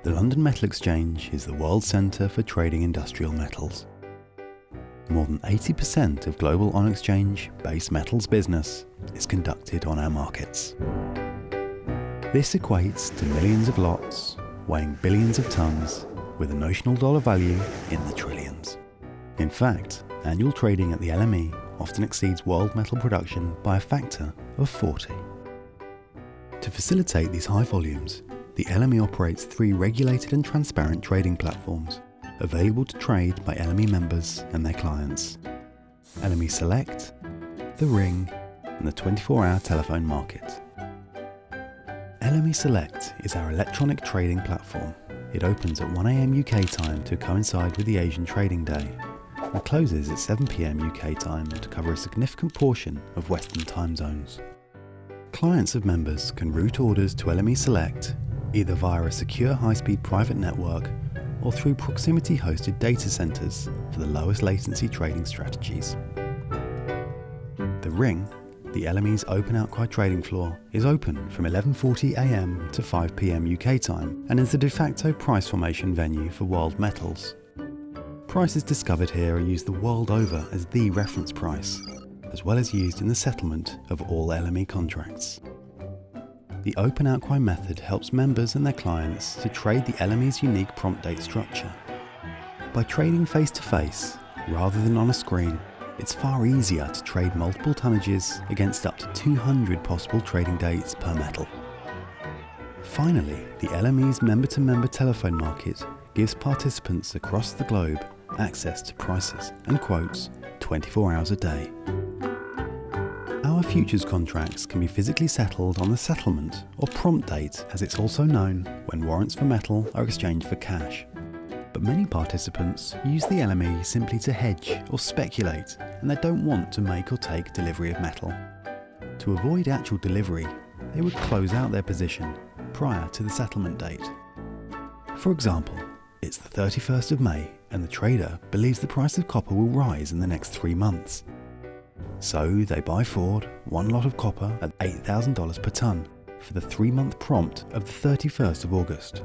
The London Metal Exchange is the world centre for trading industrial metals. More than 80% of global on-exchange base metals business is conducted on our markets. This equates to millions of lots, weighing billions of tonnes, with a notional dollar value in the trillions. In fact, annual trading at the LME often exceeds world metal production by a factor of 40. To facilitate these high volumes, the LME operates 3 regulated and transparent trading platforms, available to trade by LME members and their clients: LME Select, the Ring, and the 24-hour telephone market. LME Select is our electronic trading platform. It opens at 1 AM UK time to coincide with the Asian trading day, and closes at 7 PM UK time to cover a significant portion of Western time zones. Clients of members can route orders to LME Select either via a secure high-speed private network or through proximity-hosted data centres for the lowest latency trading strategies. The Ring, the LME's open outcry trading floor, is open from 11:40 AM to 5 PM UK time and is the de facto price formation venue for world metals. Prices discovered here are used the world over as the reference price, as well as used in the settlement of all LME contracts. The open outcry method helps members and their clients to trade the LME's unique prompt date structure. By trading face-to-face, rather than on a screen, it's far easier to trade multiple tonnages against up to 200 possible trading dates per metal. Finally, the LME's member-to-member telephone market gives participants across the globe access to prices and quotes 24 hours a day. Our futures contracts can be physically settled on the settlement or prompt date, as it's also known, when warrants for metal are exchanged for cash. But many participants use the LME simply to hedge or speculate, and they don't want to make or take delivery of metal. To avoid actual delivery, they would close out their position prior to the settlement date. For example, it's the 31st of May and the trader believes the price of copper will rise in the next 3 months. So they buy forward 1 lot of copper at $8,000 per tonne for the 3-month prompt of the 31st of August.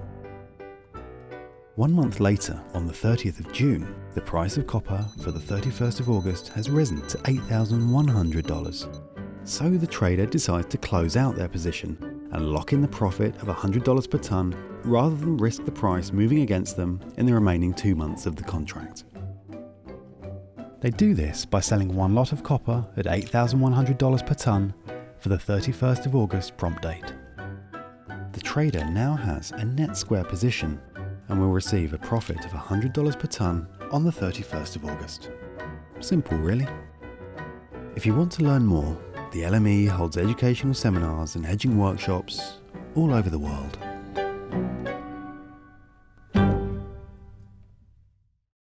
1 month later, on the 30th of June, the price of copper for the 31st of August has risen to $8,100. So the trader decides to close out their position and lock in the profit of $100 per tonne rather than risk the price moving against them in the remaining 2 months of the contract. They do this by selling 1 lot of copper at $8,100 per tonne for the 31st of August prompt date. The trader now has a net square position and will receive a profit of $100 per tonne on the 31st of August. Simple, really. If you want to learn more, the LME holds educational seminars and hedging workshops all over the world.